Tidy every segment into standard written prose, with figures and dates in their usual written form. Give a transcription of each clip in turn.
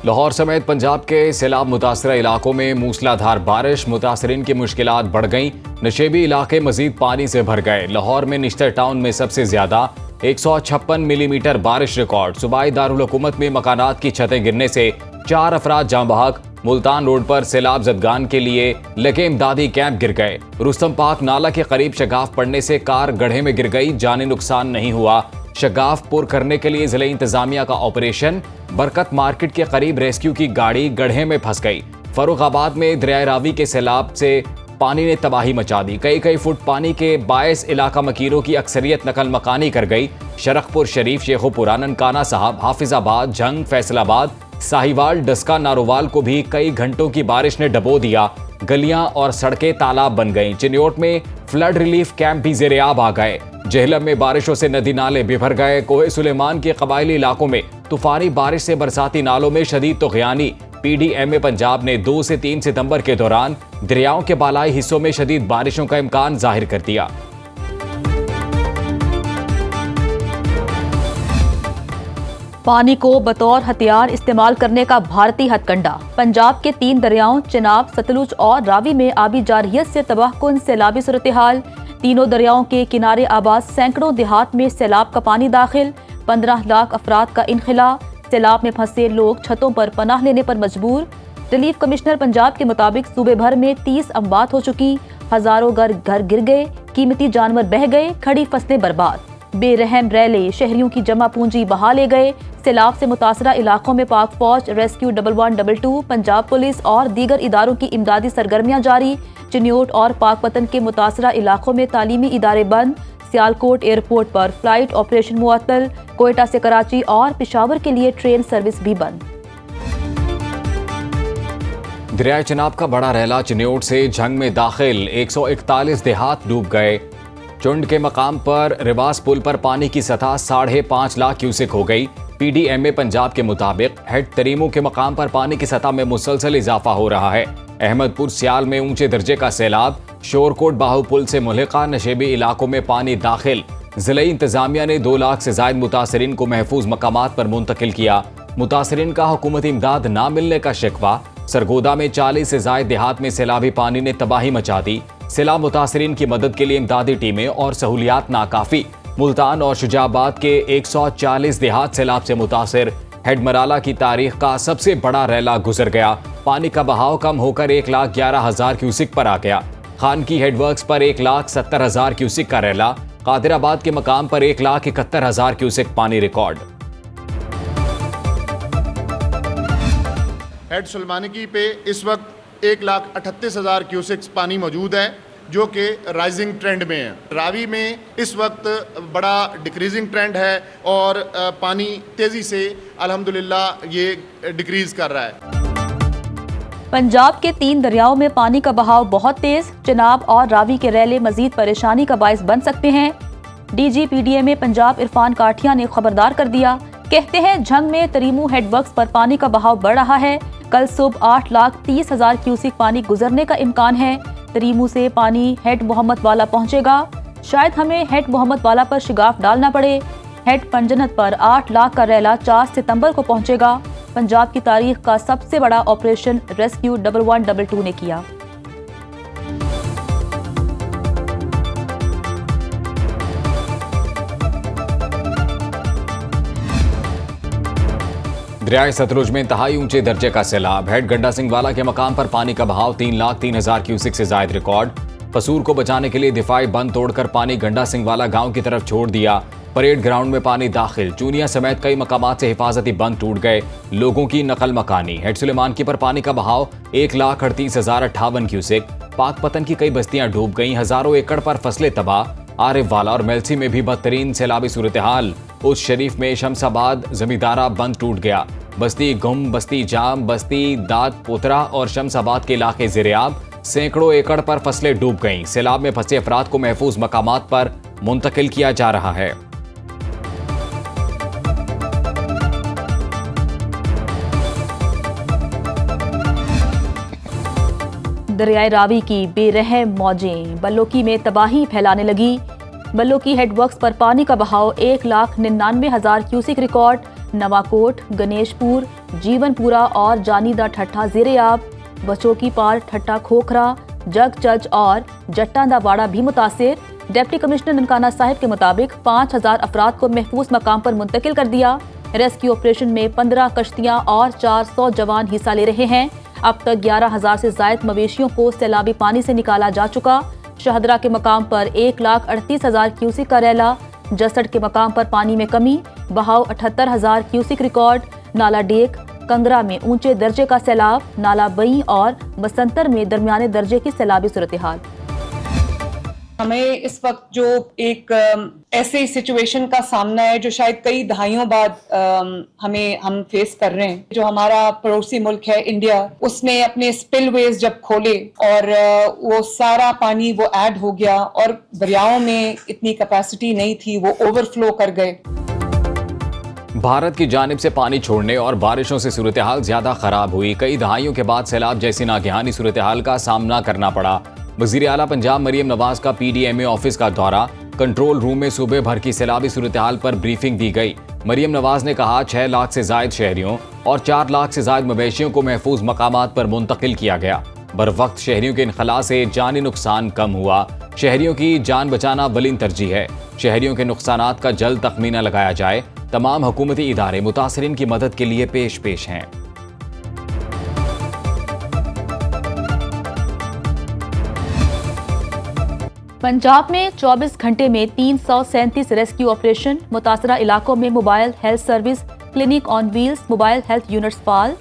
लाहौर समेत पंजाब के सैलाब मुतासरा इलाकों में मूसलाधार बारिश, मुतासरीन की मुश्किलात बढ़ गईं। नशेबी इलाके मजीद पानी से भर गए। लाहौर में निश्तर टाउन में सबसे ज्यादा 156 मिलीमीटर बारिश रिकॉर्ड। सूबाई दारुल हुकूमत में मकानात की छतें गिरने से 4 अफराद जाँ बहक। मुल्तान रोड पर सैलाब जदगान के लिए लगे इमदादी कैंप गिर गए। रुस्तम पाक नाला के करीब शगाफ पड़ने से कार गड्ढे में गिर गई, जानी नुकसान नहीं हुआ। शगाफ पुर करने के लिए जिले इंतजामिया का ऑपरेशन। बरकत मार्केट के करीब रेस्क्यू की गाड़ी गड्ढे में फंस गई। फर्रुखाबाद में दरिया रावी के सैलाब से पानी ने तबाही मचा दी। कई फुट पानी के बायस इलाका मकीरों की अक्सरियत नकल मकानी कर गई। शरखपुर शरीफ, शेखोपुरा, ननकाना साहब, हाफिजाबाद, जंग, फैसलाबाद, साहिवाल, डस्का, नारोवाल को भी कई घंटों की बारिश ने डबो दिया। गलियां और सड़कें तालाब बन गईं। चिन्योट में फ्लड रिलीफ कैंप भी ज़ेरे-आब आ गए। जेहलम में बारिशों से नदी नाले बिभर गए। कोहे सुलेमान के कबायली इलाकों में तूफानी बारिश से बरसाती नालों में शदीद तुग़यानी। PDMA पंजाब ने 2 से 3 सितंबर के दौरान दरियाओं के बालाई हिस्सों में शदीद बारिशों का इम्कान जाहिर कर दिया। पानी को बतौर हथियार इस्तेमाल करने का भारतीय हथकंडा। पंजाब के 3 दरियाओं चिनाब, सतलुज और रावी में आबी जारहियत से तबाहकुन सैलाबी सूरत हाल। तीनों दरियाओं के किनारे आबाद सैकड़ों देहात में सैलाब का पानी दाखिल। 15 लाख अफराद का इनखला। सैलाब में फंसे लोग छतों पर पनाह लेने पर मजबूर। रिलीफ कमिश्नर पंजाब के मुताबिक सूबे भर में 30 अमवात हो चुकी। हजारों घर गिर गए, कीमती जानवर बह गए, खड़ी फसलें बर्बाद। बेरहम रैले शहरियों की जमा पूंजी बहा ले गए। सैलाब से मुतासरा इलाकों में पाक फौज, रेस्क्यू 1122, पंजाब पुलिस और दीगर इदारों की इमदादी सरगर्मियां जारी। चिन्योट और पाकपतन के मुतासरा इलाकों में तालीमी इदारे बंद। सियालकोट एयरपोर्ट पर फ्लाइट ऑपरेशन मुअत्तल। कोयटा से कराची और पेशावर के लिए ट्रेन सर्विस भी बंद। दरियाए चिनाब का बड़ा रैला चिन्योट से जंग में दाखिल। 141 देहात डूब गए। चुंड के मकाम पर रिवास पुल पर पानी की सतह 5.5 लाख क्यूसेक हो गई। PDMA पंजाब के मुताबिक हेड तरीमू के मकाम पर पानी की सतह में मुसलसल इजाफा हो रहा है। अहमदपुर सियाल में ऊंचे दर्जे का सैलाब। शोरकोट बाहू पुल से मुल्हिका नशेबी इलाकों में पानी दाखिल। जिले इंतजामिया ने 2 लाख से जायद मुतासरीन को महफूज मकामात पर मुंतकिल किया। मुतासरीन का हुकूमती इमदाद ना मिलने का शिकवा। सरगोदा में 40 से जायद देहात में सैलाबी पानी ने तबाही मचा दी। सैलाब मुतासरीन की मदद के लिए इमदादी टीमें और सहूलियात नाकाफी। मुल्तान और शुजाबाद के 140 देहात सैलाब से मुतासिर। हेडमराला की तारीख का सबसे बड़ा रैला गुजर गया। पानी का बहाव कम होकर 1,11,000 क्यूसिक पर आ गया। खान की हेडवर्क्स पर 1,70,000 क्यूसिक का रैला। कादिराबाद के मकाम पर 1,71,000 क्यूसिक पानी रिकॉर्ड। हेड सुलेमानी पे इस वक्त 1,38,000 क्यूसिक्स पानी मौजूद है, जो कि राइजिंग ट्रेंड में है। रावी में इस वक्त बड़ा डिक्रीजिंग ट्रेंड है और पानी तेज़ी से अल्हम्दुलिल्लाह ये डिक्रीज कर रहा है। पंजाब के 3 दरियाओं में पानी का बहाव बहुत तेज। चिनाब और रावी के रैले मजीद परेशानी का बायस बन सकते हैं। DG PDMA पंजाब इरफान काठिया ने खबरदार कर दिया। कहते हैं जंग में तरीमू हेडवर्क्स पर पानी का बहाव बढ़ रहा है। कल सुबह 8,30,000 क्यूसिक पानी गुजरने का इम्कान है। तरीमू से पानी हेड मोहम्मद वाला पहुंचेगा। शायद हमें हेड मोहम्मद वाला पर शिगाफ डालना पड़े। हेड पंजनत पर 8 लाख का रैला 4 सितंबर को पहुंचेगा। पंजाब की तारीख का सबसे बड़ा ऑपरेशन रेस्क्यू 1122 ने किया। दरियाए सतलुज में इंतहाई ऊंचे दर्जे का सैलाब। हेड गंडा सिंह वाला के मकाम पर पानी का बहाव 3,03,000 क्यूसिक से जायद रिकॉर्ड। कसूर को बचाने के लिए दिफाई बंद तोड़कर पानी गंडा सिंह वाला गांव की तरफ छोड़ दिया। परेड ग्राउंड में पानी दाखिल। चूनिया समेत कई मकामात से हिफाजती बंद टूट गए। लोगों की नकल मकानी। हेड सुलेमान की पर पानी का बहाव 1,38,058 क्यूसेक। पाकपतन की कई बस्तियां डूब गईं। हजारों एकड़ पर फसलें तबाह। आरिफ वाला और मेलसी में भी बदतरीन सैलाबी सूरत हाल। उस शरीफ में शमसाबाद जमींदारा बंद टूट गया। बस्ती गुम, बस्ती जाम, बस्ती दाद पोतरा और शमसाबाद के इलाके ज़ेरे-आब। सैकड़ों एकड़ पर फसलें डूब गईं। सैलाब में फंसे अफराद को महफूज मकामात पर मुंतकिल किया जा रहा है। दरियाए रावी की बेरहम मौजें बल्लोकी में तबाही फैलाने लगी। बल्लोकी हेडवर्क्स पर पानी का बहाव 1,99,000 क्यूसिक रिकॉर्ड। नवाकोट, गणेशपुर, जीवनपुरा और जानीदा ठट्ठा ज़ेरे-आब। बचोकी पार, ठट्ठा खोखरा, जगचज और जट्टांदावाड़ा भी मुतासिर। डिप्टी कमिश्नर ननकाना साहिब के मुताबिक 5000 अफराद को महफूज मकाम पर मुंतकिल कर दिया। रेस्क्यू ऑपरेशन में 15 कश्तियां और 400 जवान हिस्सा ले रहे हैं। अब तक 11,000 से जायद मवेशियों को सैलाबी पानी से निकाला जा चुका। शहदरा के मकाम पर 1,38,000 क्यूसिक का रैला। जसड़ के मकाम पर पानी में कमी, बहाव 78,000 क्यूसिक रिकॉर्ड। नाला डेक, कंगरा में ऊंचे दर्जे का सैलाब। नाला बई और बसंतर में दरमियाने दर्जे की सैलाबी सूरत हाल। हमें इस वक्त जो एक ऐसे सिचुएशन का सामना है जो शायद कई दहाइयों बाद हम फेस कर रहे हैं। जो हमारा पड़ोसी मुल्क है इंडिया, उसने अपने स्पिलवेज जब खोले और वो सारा पानी वो ऐड हो गया और दरियाओं में इतनी कैपेसिटी नहीं थी, वो ओवरफ्लो कर गए। भारत की जानिब से पानी छोड़ने और बारिशों से सूरत हाल ज्यादा खराब हुई। कई दहाइयों के बाद सैलाब जैसी नागहानी सूरत हाल का सामना करना पड़ा। वजीर आला पंजाब मरियम नवाज का PDMA ऑफिस का दौरा, कंट्रोल रूम में सूबे भर की सैलाबी सूरत हाल पर ब्रीफिंग दी गई। मरियम नवाज ने कहा 6 लाख से जायद शहरियों और 4 लाख से जायद मवेशियों को महफूज मकामात पर मुंतकिल किया गया। बर वक्त शहरियों के इनखला से जानी नुकसान कम हुआ। शहरियों की जान बचाना अव्वलीन तरजीह है। शहरियों के नुकसानात का जल्द तखमीना लगाया जाए। तमाम हुकूमती इदारे मुतासरीन की मदद के लिए पेश हैं। पंजाब में 24 घंटे में 337 रेस्क्यू ऑपरेशन। मुतासरा इलाकों में mobile health service, clinic on wheels, mobile health units fall.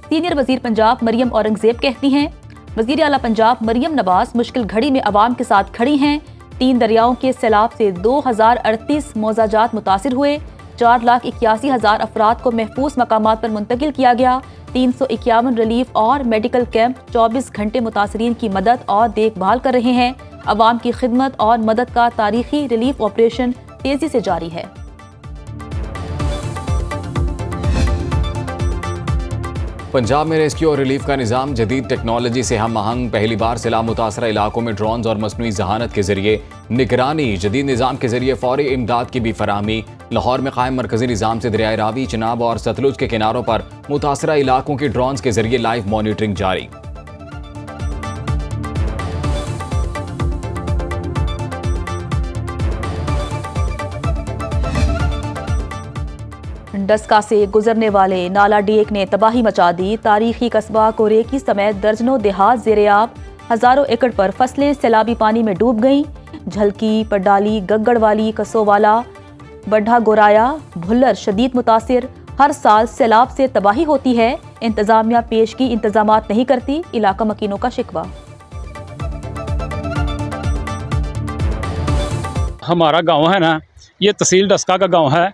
Senior वजीर पंजाब मरियम औरंगजेब कहती हैं, वजीर आला पंजाब मरियम नवाज मुश्किल घड़ी में अवाम के साथ खड़ी हैं। 3 दरियाओं के सैलाब से 2038 मौजाजात मुतासिर हुए। 4,81,000 अफराद को महफूज मकामात पर मुंतकिल किया गया। 351 रिलीफ और मेडिकल कैंप 24 घंटे मुतासरीन की मदद और देखभाल कर रहे हैं। अवाम की खिदमत और मदद का तारीखी रिलीफ ऑपरेशन तेजी से जारी है। पंजाब में रेस्क्यू और रिलीफ का निज़ाम जदीद टेक्नोलॉजी से हम आहंग। पहली बार सैलाब मुतासरा इलाकों में ड्रोन्स और मसनूई जहानत के जरिए निगरानी। जदीद निज़ाम के जरिए फौरी इमदाद की भी फराहमी। लाहौर में कायम मरकजी निज़ाम से दरियाए रावी, चिनाब और सतलुज के किनारों पर मुतासरा इलाकों की ड्रोन्स के जरिए लाइव मॉनिटरिंग जारी। डस्का से गुजरने वाले नाला डेक ने तबाही मचा दी। तारीखी कस्बा कोरेकी समेत दर्जनों देहात ज़ेरे-आब। हजारों एकड़ पर फसलें सैलाबी पानी में डूब गईं। झलकी, पडाली, गग्गड़वाली, कसोवाला, बड्ढा गोराया, भुल्लर शदीद मुतासिर। हर साल सैलाब से तबाही होती है, इंतजामिया पेशगी इंतजामात नहीं करती। इलाका मकीनों का शिकवा। हमारा गांव है ना, ये तहसील डस्का का गांव है।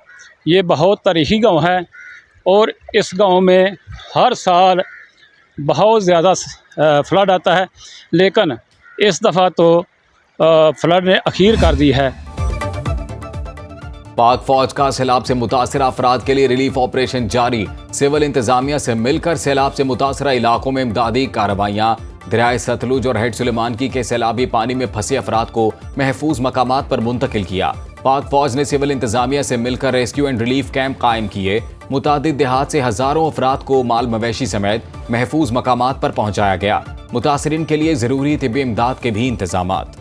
ये बहुत तारीखी गांव है और इस गांव में हर साल बहुत ज़्यादा फ्लड आता है, लेकिन इस दफ़ा तो फ्लड ने अखीर कर दी है। पाक फौज का सैलाब से मुतासरा अफराद के लिए रिलीफ ऑपरेशन जारी। सिविल इंतजामिया से मिलकर सैलाब से मुतासरा इलाकों में इमदादी कार्रवाइयाँ। दरियाए सतलुज और हेड सुलेमानकी के सैलाबी पानी में फंसे अफराद को महफूज मकामात पर मुंतकिल किया। पाक फौज ने सिविल इंतजामिया से मिलकर रेस्क्यू एंड रिलीफ कैंप कायम किए। मुतादिद देहात से हजारों अफराद को माल मवेशी समेत महफूज मकामात पर पहुंचाया गया। मुतासरीन के लिए जरूरी तिब्बी इमदाद के भी इंतजामात।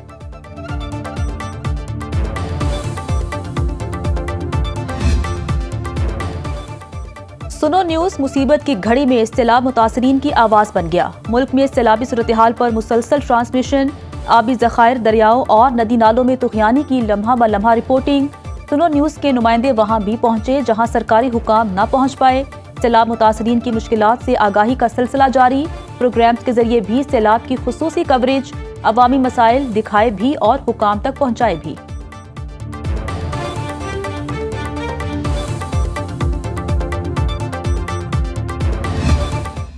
सुनो न्यूज़ मुसीबत की घड़ी में सैलाब मुतासरीन की आवाज़ बन गया। मुल्क में सैलाबी सूरत हाल पर मुसलसल ट्रांसमिशन। आबी ज़खायर, दरियाओं और नदी नालों में तुग़यानी की लम्हा ब लम्हा रिपोर्टिंग। सुनो न्यूज़ के नुमाइंदे वहाँ भी पहुँचे जहाँ सरकारी हुकाम न पहुँच पाए। सैलाब मुतासरीन की मुश्किलात से आगाही का सिलसिला जारी। प्रोग्राम्स के जरिए भी सैलाब की खुसूसी कवरेज। अवामी मसाइल दिखाए भी और हुकाम तक पहुँचाए भी।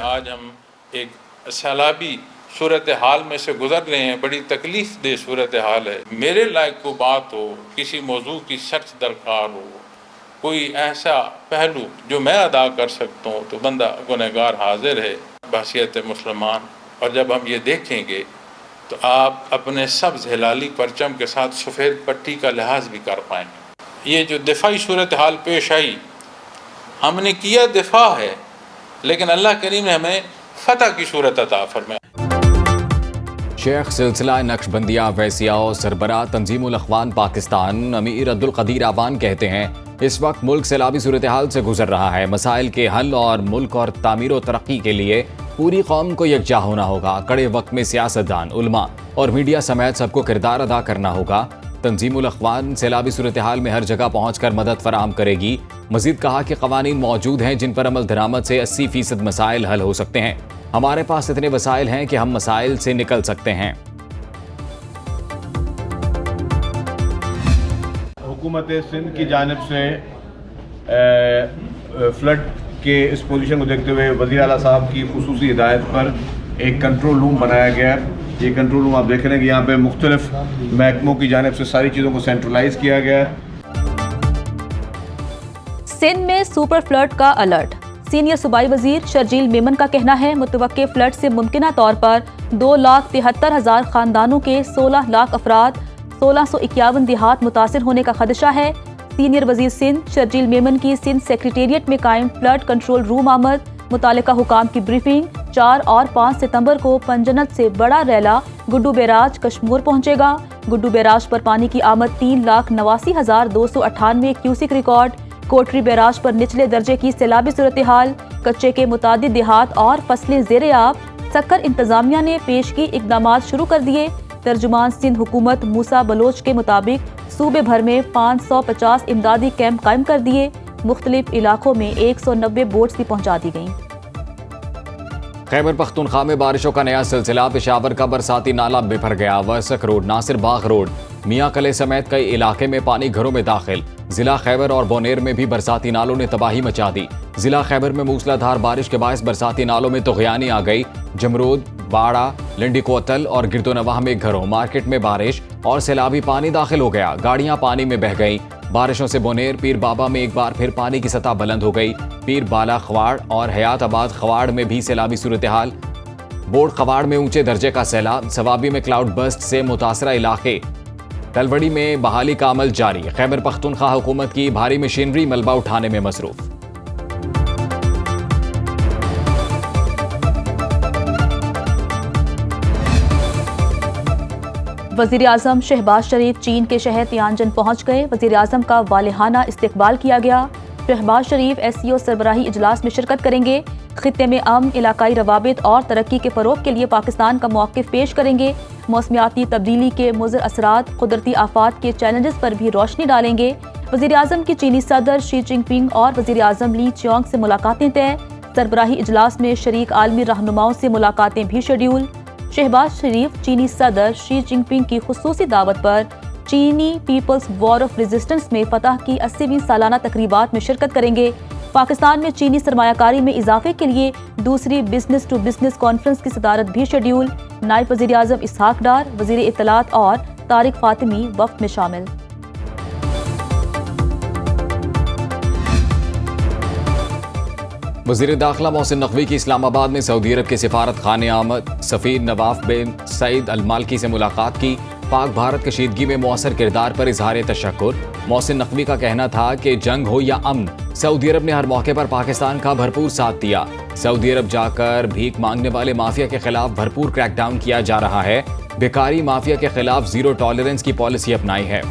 आज हम एक सैलाबी सूरत हाल में से गुजर रहे हैं। बड़ी तकलीफ दे सूरत हाल है। मेरे लायक को बात हो, किसी मौजू की सर्च दरकार हो, कोई ऐसा पहलू जो मैं अदा कर सकता हूँ, तो बंदा गुनहगार हाजिर है बहसियत मुसलमान। और जब हम ये देखेंगे तो आप अपने सब्ज़ हिलाली परचम के साथ सफ़ेद पट्टी का लिहाज भी कर पाएंगे। ये जो दिफाई सूरत हाल पेश आई, हमने किया दिफा है, लेकिन अल्लाह करीम ने हमें फतह की सूरत अता फरमाई। शेख सिलसिला नक्शबंदिया वैसिया और सरबराह तंजीमुल अखवान पाकिस्तान अमीर अब्दुल कदीर आवान कहते हैं इस वक्त मुल्क सैलाबी सूरत हाल से गुजर रहा है। मसाइल के हल और मुल्क और तामीर व तरक्की के लिए पूरी कौम को यकजा होना होगा। कड़े वक्त में सियासतदान, उलमा और मीडिया समेत सबको किरदार अदा करना होगा। तंजीमुल अखवान सैलाबी सूरत हाल में हर जगह पहुँच कर मदद फराहम करेगी। मजीद कहा कि कवानीन मौजूद हैं जिन पर अमल दरामद से 80% मसाइल हल हो सकते हैं। हमारे पास इतने वसाइल हैं कि हम मसाइल से निकल सकते हैं। हुकूमत सिंध की जानिब से फ्लड के इस पोजीशन को देखते हुए वज़ीर आला साहब की खुसूसी हिदायत पर एक कंट्रोल रूम बनाया गया। ये कंट्रोल रूम आप देख रहे हैं कि यहाँ पे मुख्तलिफ महकमों की जानिब से सारी चीज़ों को सेंट्रलाइज किया गया। सिंध में सुपर फ्लड का अलर्ट। सीनियर सूबाई वजीर शर्जील मेमन का कहना है मुतवक्के फ्लड से मुमकिना तौर पर 2,73,000 खानदानों के 16 लाख अफराद 1651 देहात मुतासिर होने का खदशा है। सीनियर वजीर सिंध शर्जील मेमन की सिंध सेक्रेटेरिएट में कायम फ्लड कंट्रोल रूम आमद। मुतालिका हुकाम की ब्रीफिंग। 4 और 5 सितंबर को पंजनत से बड़ा रैला गुड्डू बैराज कश्मूर पहुंचेगा। गुड्डू बैराज पर पानी की आमद 3,89,298 क्यूसिक रिकॉर्ड। कोटरी बैराज पर निचले दर्जे की सैलाबी सूरत हाल। कच्चे के मुतादिद देहात और फसलें ज़ेरे आब। सक्कर इंतजामिया ने पेशगी इकदाम शुरू कर दिए। तर्जुमान सिंध हुकूमत मूसा बलोच के मुताबिक सूबे भर में 550 इमदादी कैंप कायम कर दिए। मुख्तलिफ इलाकों में 190 बोट्स भी पहुंचा दी गईं। खैबर पख्तूनख्वा में बारिशों का नया सिलसिला। पेशावर का बरसाती नाला बिफर गया। वर्सक रोड, नासिर बाग रोड, मियाँ कले समेत कई इलाके में पानी घरों में दाखिल। जिला खैबर और बोनेर में भी बरसाती नालों ने तबाही मचा दी। जिला खैबर में मूसलाधार बारिश के बायस बरसाती नालों में तुग़यानी आ गई। जमरूद, बाड़ा, लिंडी कोतल और गिरदोनवाह में घरों, मार्केट में बारिश और सैलाबी पानी दाखिल हो गया। गाड़ियां पानी में बह गईं। बारिशों से बोनेर पीर बाबा में एक बार फिर पानी की सतह बुलंद हो गई। पीर बाला खवाड़ और हयाताबाद खवाड़ में भी सैलाबी सूरत हाल। बोर्ड खवाड़ में ऊंचे दर्जे का सैलाब। सवाबी में क्लाउड बस्ट से मुतासरा इलाके। तलवड़ी में बहाली का अमल जारी। खैबर पख्तूनख्वा हुकूमत की भारी मशीनरी मलबा उठाने में मसरूफ। वज़ीर आज़म शहबाज शरीफ चीन के शहर तियानजन पहुंच गए। वज़ीर आज़म का वालिहाना इस्तकबाल किया गया। शहबाज शरीफ SCO सरबराही इजलास में शिरकत करेंगे। खित्ते में अमन, इलाकाई रवाबित और तरक्की के फ़रोग के लिए पाकिस्तान का मौक़िफ़ पेश करेंगे। मौसमियाती तब्दीली के मुज़र असरात, कुदरती आफात के चैलेंजेस पर भी रोशनी डालेंगे। वज़ीर आज़म की चीनी सदर शी जिनपिंग और वज़ीर आज़म ली चियोंग से मुलाकातें तय। सरबराही इजलास में शरीक आलमी रहनुमाओं से मुलाकातें भी शेड्यूल। शहबाज शरीफ चीनी सदर शी जिनपिंग की खुसूसी दावत पर चीनी पीपल्स वॉर ऑफ रेजिस्टेंस में फतह की 80वीं सालाना तकरीबात में शिरकत करेंगे। पाकिस्तान में चीनी सरमायाकारी में इजाफे के लिए दूसरी बिजनेस टू बिजनेस कॉन्फ्रेंस की सदारत भी शेड्यूल। नायब वज़ीर आज़म इसहाक डार, वज़ीर इत्तलात और तारिक फातिमी वफ्द में शामिल। वज़ीर दाखिला मोहसिन नकवी की इस्लामाबाद में सऊदी अरब के सिफारत खाने आमद। सफ़ीर नवाफ बिन सईद अल मालकी से मुलाकात की। पाक भारत कशीदगी में मौसर किरदार पर इजहार तशक्कुर। मोहसिन नकवी का कहना था कि जंग हो या अमन, सऊदी अरब ने हर मौके पर पाकिस्तान का भरपूर साथ दिया। सऊदी अरब जाकर भीख मांगने वाले माफिया के खिलाफ भरपूर क्रैकडाउन किया जा रहा है। बेकारी माफिया के खिलाफ जीरो टॉलरेंस की पॉलिसी अपनाई है।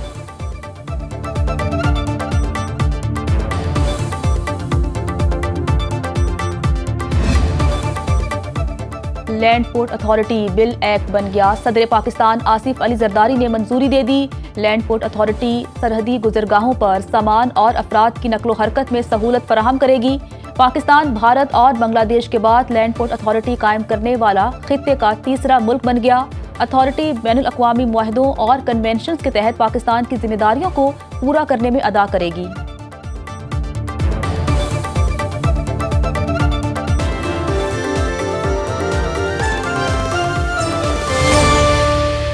Land port authority bill act बन गया। सदर पाकिस्तान आसिफ अली जरदारी ने मंजूरी दे दी। लैंड पोर्ट अथॉरिटी सरहदी गुजरगाहों पर सामान और अफराद की नकलो हरकत में सहूलत फराहम करेगी। पाकिस्तान, भारत और बांग्लादेश के बाद लैंड पोर्ट अथॉरिटी कायम करने वाला खित्ते का तीसरा मुल्क बन गया। अथॉरिटी बैनुल अक़वामी मुआहदों और कन्वेंशंस के तहत पाकिस्तान की जिम्मेदारियों को पूरा करने में अदा करेगी।